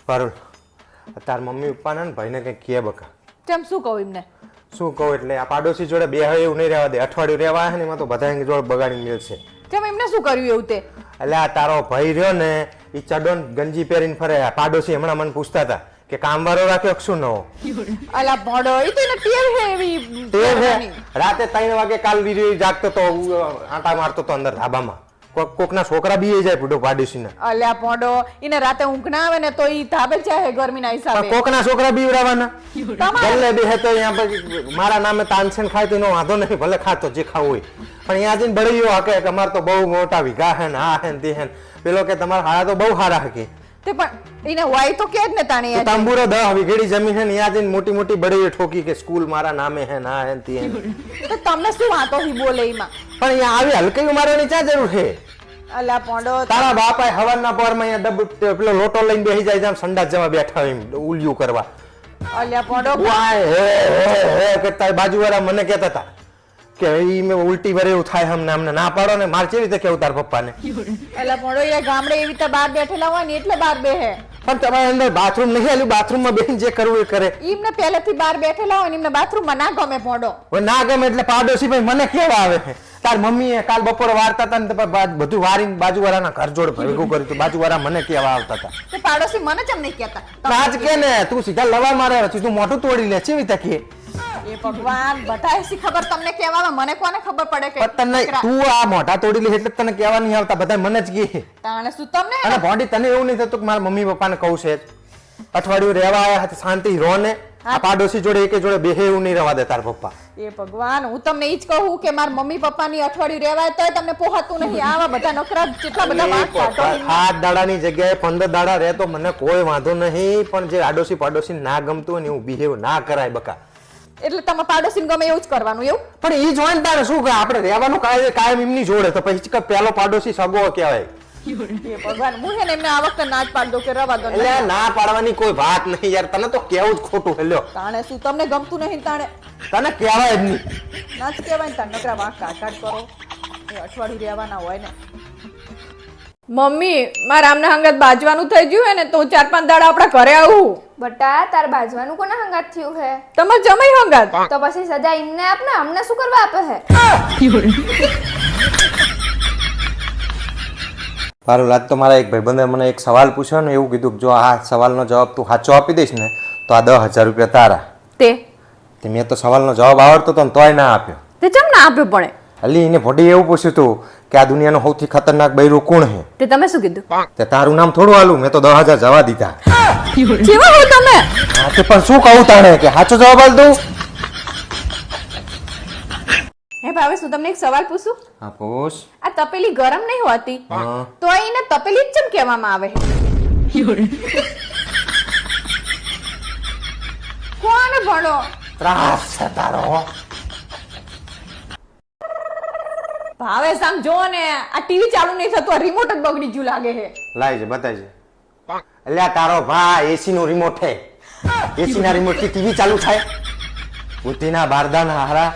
પારુલ, તાર મમ્મી પપ્પાને ને ભાઈને કંઈક કહે બકા. કેમ શું કહું એમને? શું કહું એટલે આ પાડોશી જોડે બે હવે એવું નહીં રહેવા દે. અઠવાડિયું રહેવા આવે ને એમાં તો બધા જોડે બગાડી મળશે. કેમ એમને શું કર્યું એવું તે? એટલે આ તારો ભાઈ રહ્યો ને એ ચડોન ગંજી પહેરીને ફરે. આ પાડોશી હમણાં મને પૂછતા હતા કે કામવાળો રાખ્યો કે શું નવો. અલા મોડો એ તો એને ટેવ છે એવી. ટેવ છે. રાતે 3 વાગે કાલ વીડિયો જાગતો તો આંટા મારતો તો અંદર ધાબામાં. કોકના છોકરા બી જાય બુડો પાડોશીને. અલ્યા પોડો એને રાતે ઊંઘ ના આવે ને તો ઈ ધાબે જાય ગરમીના હિસાબે. કોકના છોકરા બી ઉડાવવાના. ગલ્લે બે તો અહીંયા પછી મારા નામે તાનસેન ખાય તો એનો વાંધો નહીં, ભલે ખાતો જે ખાવું હોય. પણ અહીંયા જઈને બળીયો હકે કે અમારે તો બહુ મોટા વીઘા હે ને આ હે ને તે હે. પેલો કે તમારા હારા તો બહુ સારા હકે. તે પણ એને વાય તો કે જ ને તાણી તાંબુરો 10 વીઘેડી જમીન હે ને અહીંયા જઈને મોટી મોટી બળીયો ઠોકી કે સ્કૂલ મારા નામે હે ના હે તે હે. તો તમને શું વાતો હી બોલે ઈમાં? પણ અહીંયા આવી હલકી મારવાની ક્યાં જરૂર છે? અલા પોંડો તારા બાપા હવારના પોરમાં અહીંયા ડબ પેલો લોટો લઈને બેસી જાય જેમ સંડાસ જવા બેઠા હોય ઉલ્યું કરવા. અલ્યા પોંડો વાય હે કરતા બાજુવાળા મને કહેતા હતા કે ઈ મે ઉલટી વરે એવું થાય અમને ના પાડો ને માર કેવી રીતે કેવું તાર પપ્પાને. અલા પોંડો એ ગામડે એવી રીતે બહાર બેઠેલા હોય ને એટલે બહાર બેહે. પણ તમારે અંદર બાથરૂમ નહીં આલ્યું? બાથરૂમમાં બેહીને જે કરવું એ કરે. ઈમને પહેલેથી બહાર બેઠેલા હોય ને એમને બાથરૂમમાં ના ગમે પોંડો. હવે ના ગમે એટલે પાડોશી ભાઈ મને કેવા આવે છે. તાર મમ્મીએ કાલ બપોરે વારતા હતા ને બધું વારીને બાજુવાળાના ઘર જોડે ભેગું કર્યું હતું. બાજુવાળા મને કેવા આવતા હતા. તે પાડોશી મને કેમ નહીં કહેતા? આજ કે ને તું સીધા લવા મારે તું મોઢું તોડી લે કેવી તકે. એ ભગવાન બધાય સી ખબર તમને કહેવામાં મને કોને ખબર પડે કે તને તું આ મોઢા તોડી લે એટલે તને કહેવા નહીં આવતા. બધા મને જ કહે. તાણે શું તમને? અને ભોંડી તને એવું નહીં થતું કે મારા મમ્મી પપ્પાને કહું છે અઠવાડિયું રહેવા આવ્યા હતા શાંતિ રહો ને. આ પાડોશી જોડે એકે જોડે બેહે એવું નહીં રહેવા દે તાર પપ્પા. એ ભગવાન હું તમને ઈ જ કહું કે મારા મમ્મી પપ્પાની અઠવાડિયું રહેવાય તોય તમને પોહાતું નહીં. આવા બધા નકરા કેટલા બધા વાત કાઢો. 7 દાડાની જગ્યાએ 15 દાડા રહે તો મને કોઈ વાંધો નહીં. પણ જે આડોશી પાડોશી ના ગમતું હોય ને એવું બિહેવ ના કરાય બકા. એટલે તમે પાડોશીને ગમે એવું જ કરવાનું એવું? પણ ઈ જ હોય ને તારે શું કે આપણે રહેવાનું કાયમ એમની જોડે તો પછી પેલો પાડોશી સગો કહેવાય. એ ભગવાન હું હે ને એમને આ વખતે ના જ પાડ દો કે રવા દો. એટલે ના પાડવાની કોઈ વાત નહીં યાર. તને તો કેવું જ ખોટું હેલ્યો. તાણે શું તમને ગમતું નહીં? તાણે તને કહેવાય જ નહીં. ના જ કહેવાય ને તાણ નકરા વાંક કાઢ કરો. એ અઠવાડિયું રહેવાના હોય ને. મમ્મી મારા આમને હંગાત બાજવાનું થઈ ગયું હે ને તો 4-5 દાડા આપણા ઘરે આવું. બટા તાર બાજવાનું કોના હંગાત થયું હે? તમાર જમાઈ હંગાત. તો પછી સજા એમને આપને અમને શું કરવા આપે હે? પારુલ, આજ તો મારા એક ભાઈબંધે મને એક સવાલ પૂછ્યો ને એવું કીધું કે જો આ સવાલનો જવાબ તું સાચો આપી દઈશ ને તો આ 10,000 રૂપિયા તારા. તે મેં તો સવાલનો જવાબ આવડતો તો તોય ના આપ્યો. તે ચમ ના આપ્યો પણ? અલી એને ભોડી એવું પૂછ્યું તું કે આ દુનિયાનું સૌથી ખતરનાક બૈરું કોણ છે? તે તમે શું કીધું? તે તારું નામ થોડું આલું. મેં તો 10,000 જવા દીધા. કેવા હો તમે? હા તે પણ શું કહું તાણે કે સાચો જવાબ આલ દઉં? હે ભાવે શું તમને એક સવાલ પૂછું? હા પૂછ. આ તપેલી ગરમ નહીં હોતી તો એને તપેલી જ ચમ કહેવામાં આવે? કોને ભણો ત્રાસ છે તારો. ભાવે સામ જો ને આ ટીવી ચાલુ નહીં થતું, આ રિમોટ જ બગડી ગયું લાગે છે. લાઈ બતાજે. એટલે તારો ભાઈ એસી નું રિમોટ છે. એસી ના રિમોટ થી ટીવી ચાલુ થાય? બુદ્ધિના બારદાના હારા.